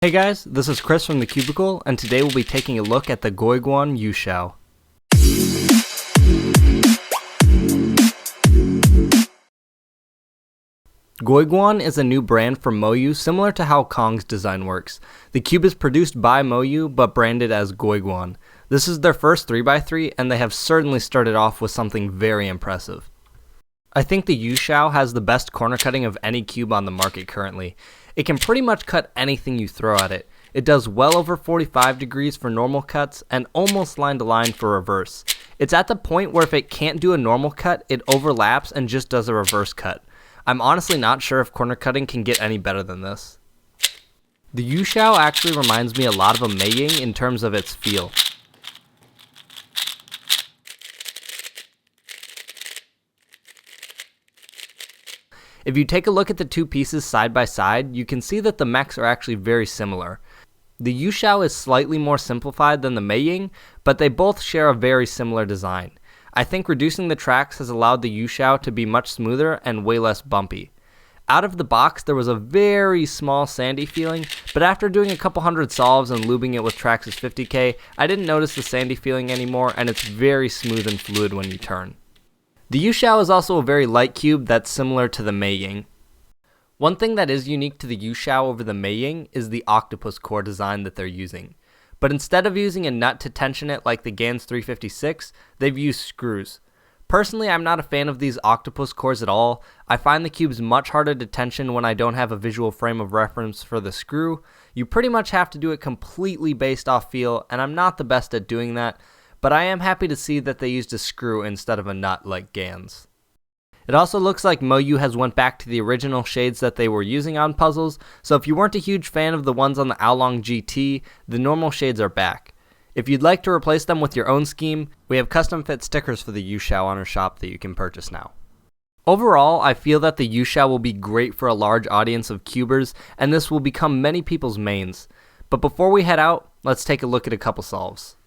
Hey guys, this is Chris from TheCubicle, and today we'll be taking a look at the GuoGuan YueXiao. GuoGuan is a new brand from MoYu, similar to how Kong's design works. The cube is produced by MoYu, but branded as GuoGuan. This is their first 3x3, and they have certainly started off with something very impressive. I think the YueXiao has the best corner cutting of any cube on the market currently. It can pretty much cut anything you throw at it. It does well over 45 degrees for normal cuts and almost line to line for reverse. It's at the point where if it can't do a normal cut, it overlaps and just does a reverse cut. I'm honestly not sure if corner cutting can get any better than this. The YueXiao actually reminds me a lot of a MoYu in terms of its feel. If you take a look at the two pieces side by side, you can see that the mechs are actually very similar. The YueXiao is slightly more simplified than the MoYu, but they both share a very similar design. I think reducing the tracks has allowed the YueXiao to be much smoother and way less bumpy. Out of the box, there was a very small sandy feeling, but after doing a couple hundred solves and lubing it with Traxxas 50K, I didn't notice the sandy feeling anymore, and it's very smooth and fluid when you turn. The YueXiao is also a very light cube that's similar to the MoYu. One thing that is unique to the YueXiao over the MoYu is the octopus core design that they're using. But instead of using a nut to tension it like the GAN's 356, they've used screws. Personally, I'm not a fan of these octopus cores at all. I find the cubes much harder to tension when I don't have a visual frame of reference for the screw. You pretty much have to do it completely based off feel, and I'm not the best at doing that. But I am happy to see that they used a screw instead of a nut like GAN's. It also looks like MoYu has went back to the original shades that they were using on puzzles, so if you weren't a huge fan of the ones on the Aolong GT, the normal shades are back. If you'd like to replace them with your own scheme, we have custom fit stickers for the YueXiao on our shop that you can purchase now. Overall, I feel that the YueXiao will be great for a large audience of cubers, and this will become many people's mains. But before we head out, let's take a look at a couple solves.